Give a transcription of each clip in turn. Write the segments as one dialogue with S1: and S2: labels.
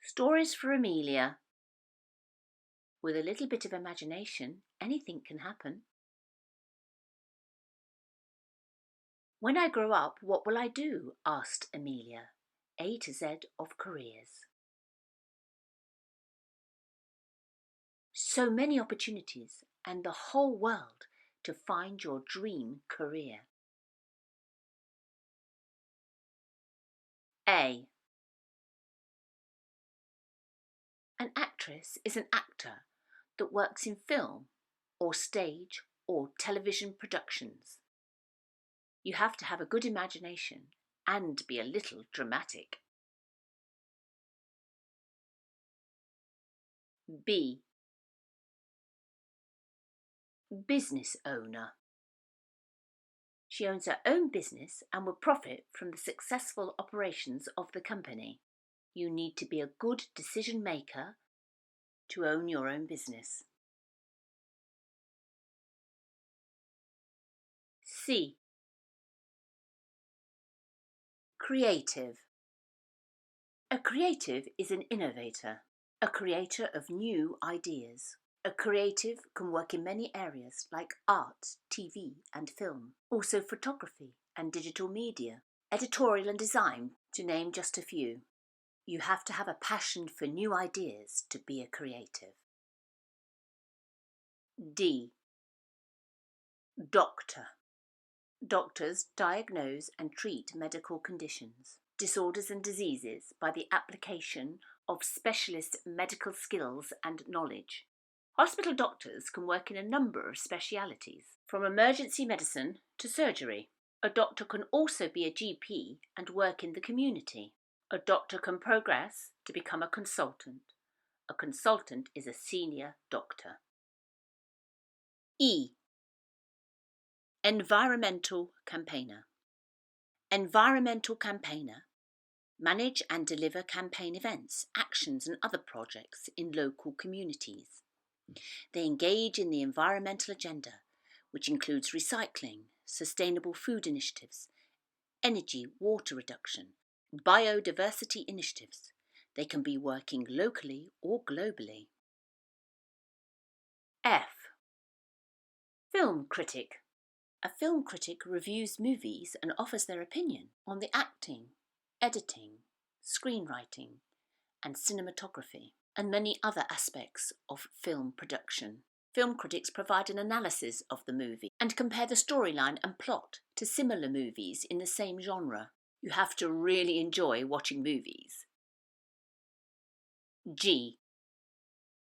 S1: Stories for Emilia. With a little bit of imagination, anything can happen. When I grow up, what will I do? Asked Emilia. A to Z of careers. So many opportunities and the whole world to find your dream career. A. An actress is an actor that works in film or stage or television productions. You have to have a good imagination and be a little dramatic. B. Business owner. She owns her own business and will profit from the successful operations of the company. You need to be a good decision maker to own your own business. C. Creative. A creative is an innovator, a creator of new ideas. A creative can work in many areas like art, TV and film, also photography and digital media, editorial and design, to name just a few. You have to have a passion for new ideas to be a creative. D. Doctor. Doctors diagnose and treat medical conditions, disorders and diseases by the application of specialist medical skills and knowledge. Hospital doctors can work in a number of specialities, from emergency medicine to surgery. A doctor can also be a GP and work in the community. A doctor can progress to become a consultant. A consultant is a senior doctor. E. Environmental campaigner. Environmental campaigner. Manage and deliver campaign events, actions and other projects in local communities. They engage in the environmental agenda, which includes recycling, sustainable food initiatives, energy, water reduction, biodiversity initiatives. They can be working locally or globally. F. Film critic. A film critic reviews movies and offers their opinion on the acting, editing, screenwriting, and cinematography, and many other aspects of film production. Film critics provide an analysis of the movie and compare the storyline and plot to similar movies in the same genre. You have to really enjoy watching movies. G.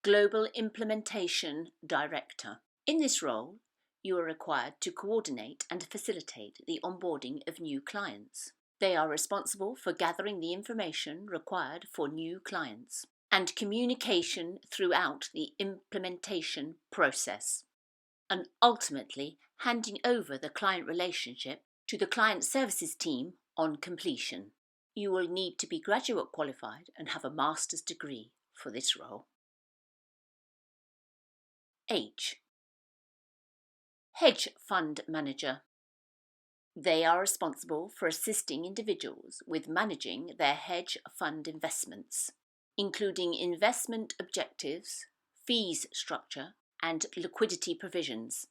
S1: Global Implementation Director. In this role, you are required to coordinate and facilitate the onboarding of new clients. They are responsible for gathering the information required for new clients and communication throughout the implementation process, and ultimately handing over the client relationship to the client services team on completion. You will need to be graduate qualified and have a master's degree for this role. H. Hedge fund manager. They are responsible for assisting individuals with managing their hedge fund investments, including investment objectives, fees structure, and liquidity provisions.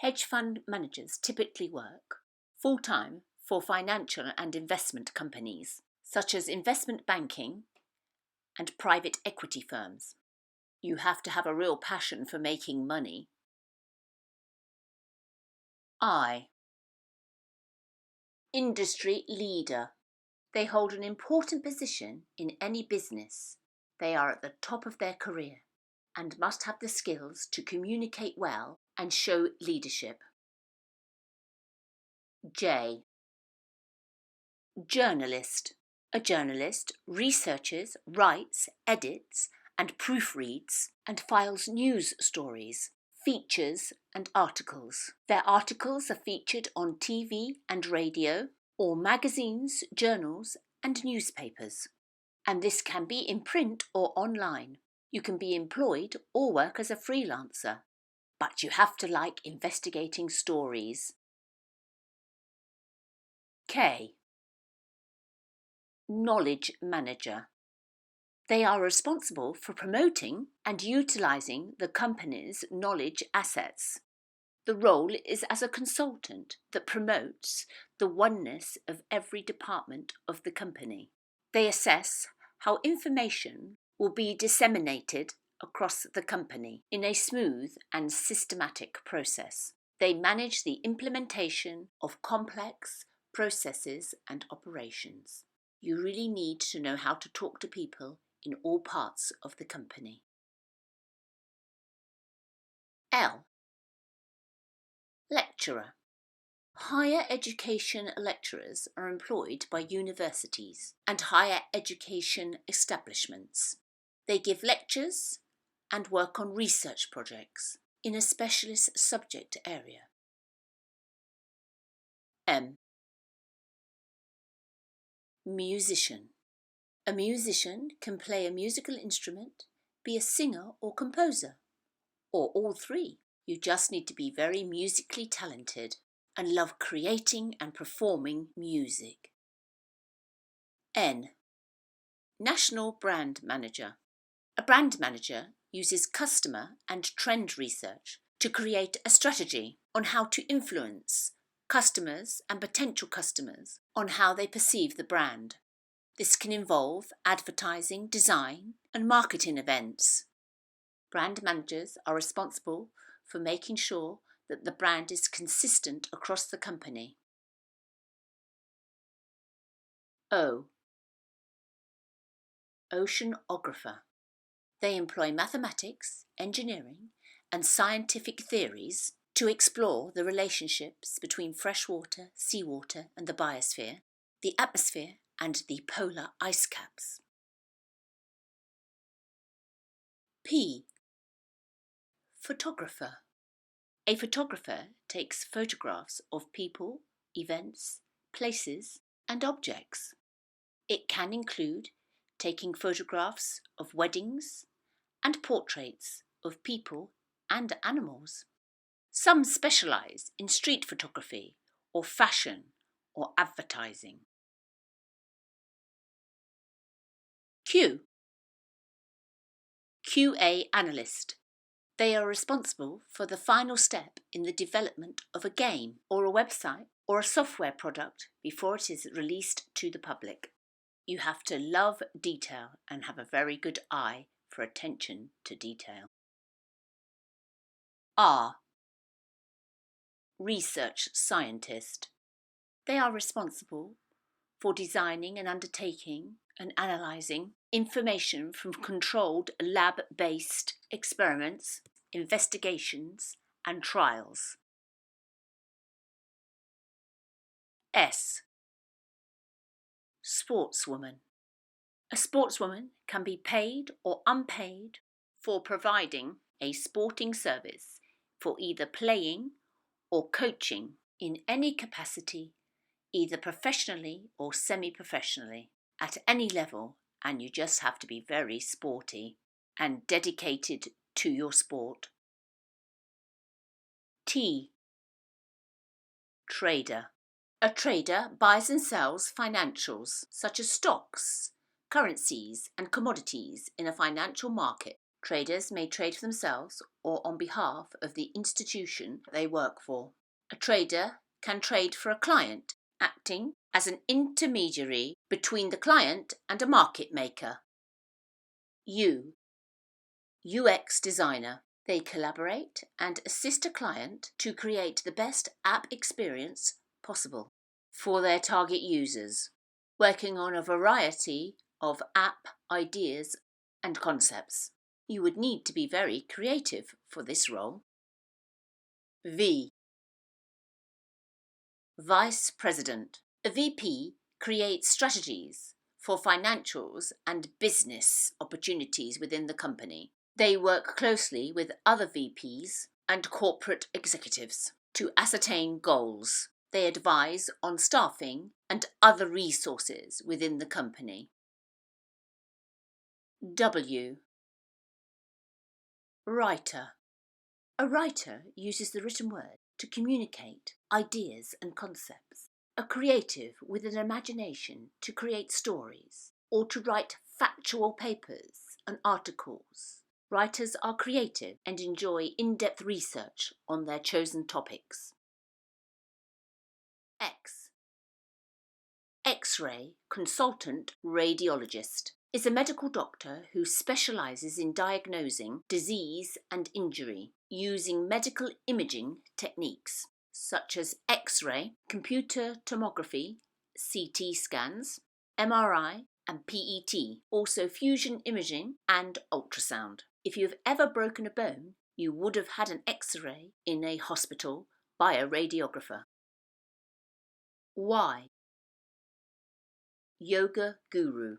S1: Hedge fund managers typically work full-time for financial and investment companies, such as investment banking and private equity firms. You have to have a real passion for making money. I. Industry leader. They hold an important position in any business. They are at the top of their career and must have the skills to communicate well and show leadership. J. Journalist. A journalist researches, writes, edits, and proofreads and files news stories, features and articles. Their articles are featured on TV and radio, or magazines, journals and newspapers. And this can be in print or online. You can be employed or work as a freelancer, but you have to like investigating stories. K. Knowledge manager. They are responsible for promoting and utilising the company's knowledge assets. The role is as a consultant that promotes the oneness of every department of the company. They assess how information will be disseminated across the company in a smooth and systematic process. They manage the implementation of complex processes and operations. You really need to know how to talk to people in all parts of the company. L. Lecturer. Higher education lecturers are employed by universities and higher education establishments. They give lectures and work on research projects in a specialist subject area. M. Musician. A musician can play a musical instrument, be a singer or composer, or all three. You just need to be very musically talented and love creating and performing music. N. National Brand Manager. A brand manager uses customer and trend research to create a strategy on how to influence customers and potential customers on how they perceive the brand. This can involve advertising, design, and marketing events. Brand managers are responsible for making sure that the brand is consistent across the company. O. Oceanographer. They employ mathematics, engineering, and scientific theories to explore the relationships between freshwater, seawater, and the biosphere, the atmosphere, and the polar ice caps. P. Photographer. A photographer takes photographs of people, events, places, and objects. It can include taking photographs of weddings and portraits of people and animals. Some specialise in street photography or fashion or advertising. Q. QA Analyst. They are responsible for the final step in the development of a game or a website or a software product before it is released to the public. You have to love detail and have a very good eye for attention to detail. R. Research Scientist. They are responsible for designing and undertaking and analysing information from controlled lab-based experiments, investigations, and trials. S. Sportswoman. A sportswoman can be paid or unpaid for providing a sporting service for either playing or coaching in any capacity, either professionally or semi-professionally, at any level, and you just have to be very sporty and dedicated to your sport. T. Trader. A trader buys and sells financials such as stocks, currencies, and commodities in a financial market. Traders may trade for themselves or on behalf of the institution they work for. A trader can trade for a client, acting as an intermediary between the client and a market maker. U. UX Designer. They collaborate and assist a client to create the best app experience possible for their target users, working on a variety of app ideas and concepts. You would need to be very creative for this role. V. Vice President. A VP creates strategies for financials and business opportunities within the company. They work closely with other VPs and corporate executives to ascertain goals. They advise on staffing and other resources within the company. W. Writer. A writer uses the written word to communicate ideas and concepts. A creative with an imagination to create stories or to write factual papers and articles. Writers are creative and enjoy in-depth research on their chosen topics. X. X-ray consultant radiologist is a medical doctor who specialises in diagnosing disease and injury using medical imaging techniques such as X-ray, computer tomography, CT scans, MRI and PET, also fusion imaging and ultrasound. If you've ever broken a bone, you would have had an X-ray in a hospital by a radiographer. Y. Yoga guru.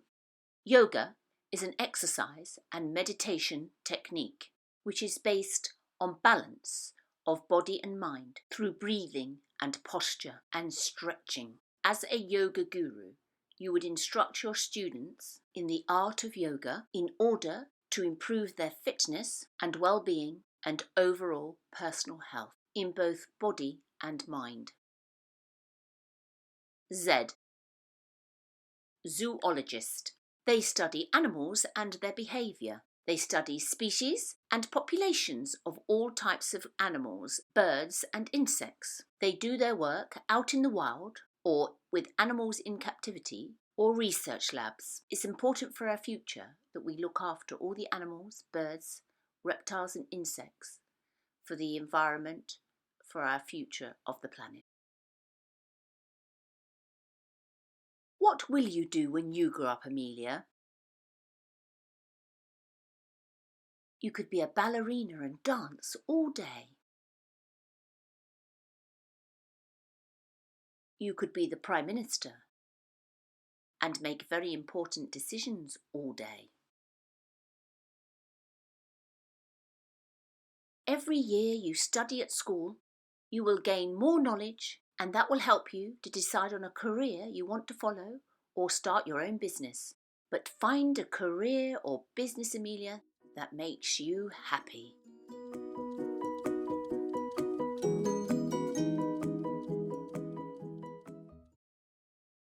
S1: Yoga is an exercise and meditation technique which is based on balance of body and mind through breathing and posture and stretching. As a yoga guru, you would instruct your students in the art of yoga in order to improve their fitness and well-being and overall personal health in both body and mind. Z. Zoologist. They study animals and their behaviour. They study species and populations of all types of animals, birds and insects. They do their work out in the wild or with animals in captivity or research labs. It's important for our future that we look after all the animals, birds, reptiles and insects for the environment, for our future of the planet. What will you do when you grow up, Emilia? You could be a ballerina and dance all day. You could be the Prime Minister and make very important decisions all day. Every year you study at school, you will gain more knowledge and that will help you to decide on a career you want to follow or start your own business. But find a career or business, Emilia, that makes you happy.